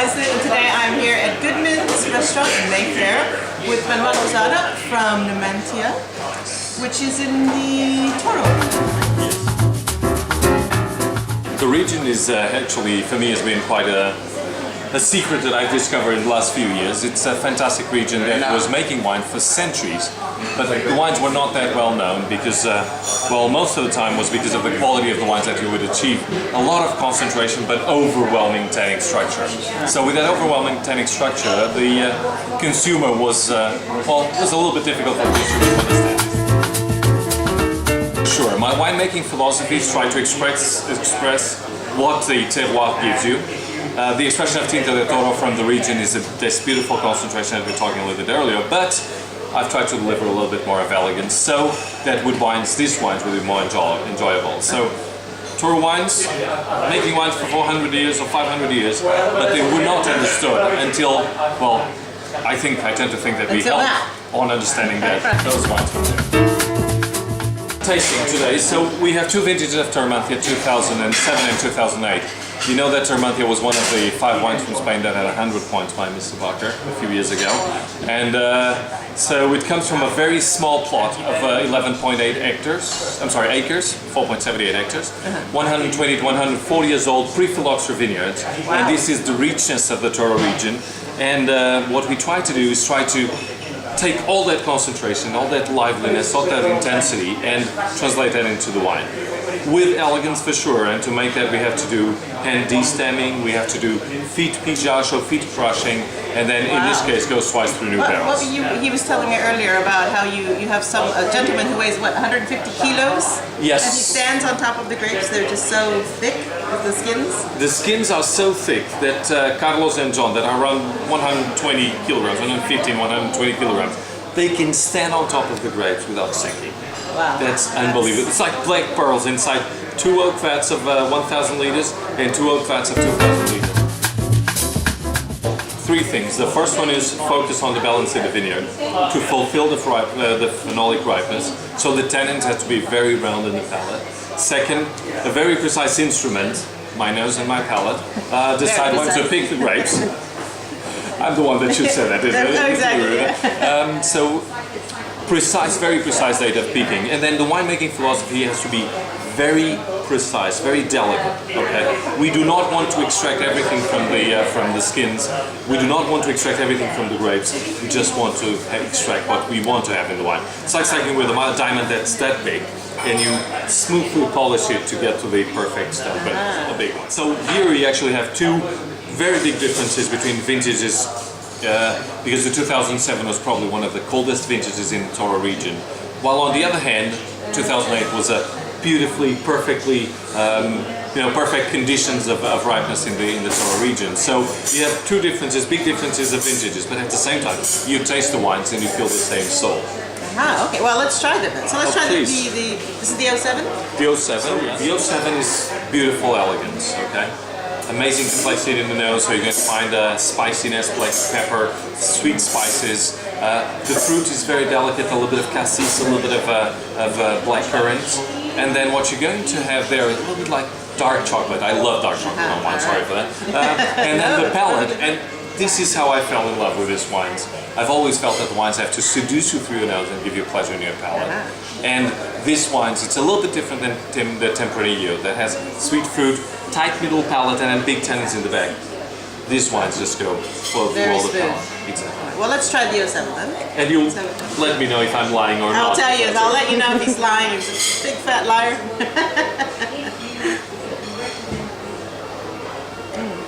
guys, today I'm here at Goodman's restaurant in Mayfair with Manuel Louzada from Numanthia, which is in the Toro. The region is actually, for me, has been quite a secret that I've discovered in the last few years. It's a fantastic region that was making wine for centuries, but the wines were not that well known because, well, most of the time was because of the quality of the wines that you would achieve. A lot of concentration, but overwhelming tannic structure. So with that overwhelming tannic structure, the consumer was, well, it was a little bit difficult for the consumer to understand. Sure, my winemaking philosophy is try to express what the terroir gives you. The expression of tinto de Toro from the region is this beautiful concentration that we were talking a little bit earlier, but I've tried to deliver a little bit more of elegance so that these wines will be more enjoyable. So Toro wines, making wines for 400 years or 500 years, but they were not understood until, well, I tend to think that we helped on understanding that those wines were there. Tasting today, so we have two vintages of Termanthia, 2007 and 2008. You know that Termanthia was one of the 5 wines from Spain that had 100 points by Mr. Bacher a few years ago. And so it comes from a very small plot of 11.8 acres, 4.78 hectares, 120 to 140 years old, pre-phylloxera vineyards. Wow. And this is the richness of the Toro region. And what we try to do is try to take all that concentration, all that liveliness, all that intensity, and translate that into the wine. With elegance for sure, and to make that we have to do hand destemming, we have to do feet pigeage or feet crushing, and then in this case goes twice through new barrels. He was telling me earlier about how you have a gentleman who weighs, what, 150 kilos? Yes. And he stands on top of the grapes, they're just so thick with the skins? The skins are so thick that Carlos and John, that are around 120 kilograms, 115, 120 kilograms, they can stand on top of the grapes without sinking. Wow. That's unbelievable. It's like black pearls inside 2 oak vats of 1,000 liters and 2 oak vats of 2,000 liters. 3 things. The first one is focus on the balance in the vineyard to fulfill the phenolic ripeness. So the tannins have to be very round in the palate. Second, a very precise instrument, my nose and my palate, decide when to pick the grapes. I'm the one that should say that, isn't it? Exactly. So precise, very precise date of picking, and then the winemaking philosophy has to be very precise, very delicate. Okay, we do not want to extract everything from the skins. We do not want to extract everything from the grapes. We just want to extract what we want to have in the wine. It's like something with a diamond that's that big, and you smoothly polish it to get to the perfect stone, but a big one. So here we actually have 2 very big differences between vintages. Because the 2007 was probably one of the coldest vintages in the Toro region, while on the other hand 2008 was a beautifully, perfectly, perfect conditions of ripeness in the Toro region. So you have 2 differences, big differences of vintages, but at the same time you taste the wines and you feel the same soul. Okay, well let's try them then. So let's try this is the 07? The 07, yes. The 07 is beautiful elegance, okay? Amazing to place it in the nose, so you're going to find spiciness, black pepper, sweet spices. The fruit is very delicate, a little bit of cassis, a little bit of black currants. And then what you're going to have there is a little bit like dark chocolate. I love dark chocolate on wine, sorry for that. And then the palate, and this is how I fell in love with these wines. I've always felt that the wines have to seduce you through your nose and give you pleasure in your palate. And these wines, it's a little bit different than the Tempranillo that has sweet fruit, tight middle palate, and then big tannins in the back. These wines just go flow through all the palate. Exactly. Well, let's try the 07 then. And you'll let me know if I'm lying or not. I'll tell you. I'll let you know if he's lying. He's a big fat liar.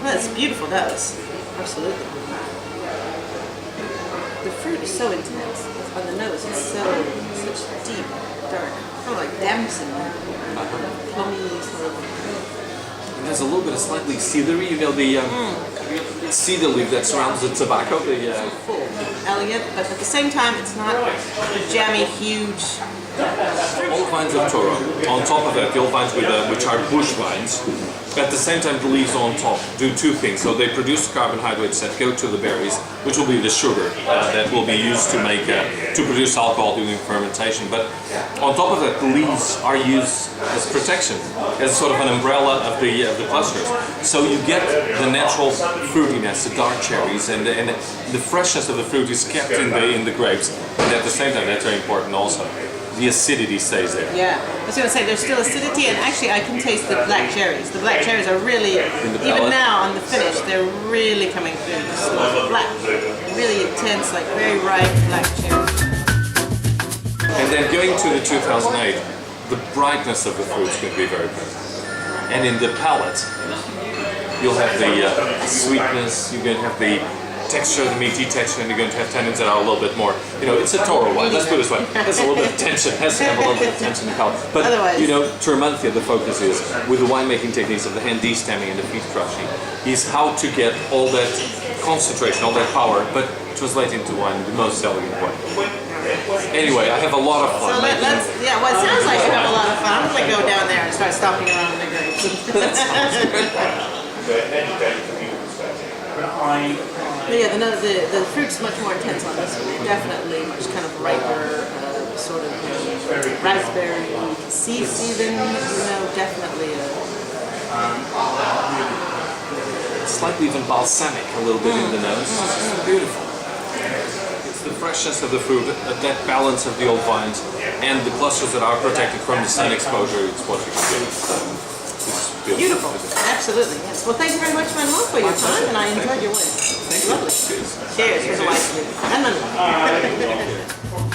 That's beautiful nose. Absolutely. The fruit is so intense on the nose. It's such deep, dark, kind of like damson, plummy sort of. And there's a little bit of slightly cedary, you know, the cedar leaf that surrounds the tobacco. Full, elegant, but at the same time, it's not a jammy, huge Old vines of Toro. On top of that, the old vines which are bush vines. At the same time, the leaves on top do two things. So they produce carbohydrates that go to the berries, which will be the sugar that will be used to make to produce alcohol during fermentation. But on top of that, the leaves are used as protection, as sort of an umbrella of the clusters. So you get the natural fruitiness, the dark cherries, and the freshness of the fruit is kept in the grapes. And at the same time, that's very important also. The acidity stays there. Yeah, I was going to say there's still acidity, and actually I can taste the black cherries. The black cherries are really, even now on the finish, they're really coming through. You smell black, really intense, like very ripe black cherries. And then going to the 2008, the brightness of the fruit is going to be very good. And in the palate, you'll have the sweetness, you're going to have the texture, the meaty texture, and you're going to have tannins that are a little bit more, it's a Toro wine, let's put it this way, has a little bit of tension, has to have a little bit of tension in the palate. But, Termanthia, the focus is, with the winemaking techniques of the hand destemming and the feet crushing, is how to get all that concentration, all that power, but translate into wine in the most elegant way. Anyway, I have a lot of fun. So well, it sounds like you have a lot of fun. I'm going to go down there and start stomping around in the grapes. That sounds good. Yeah, the fruit's much more intense on this one. Definitely much kind of riper, sort of raspberry, seeds even, definitely slightly even balsamic a little bit in the nose. It's beautiful. It's the freshness of the fruit, that balance of the old vines, and the clusters that are protected from the sun exposure. It's what you can get. Beautiful. Absolutely, yes. Well, thank you very much, Manuel, for your time, and I enjoyed your wine. Thank you. Lovely. Cheers. Cheers. It was a nice meeting. And Manuel.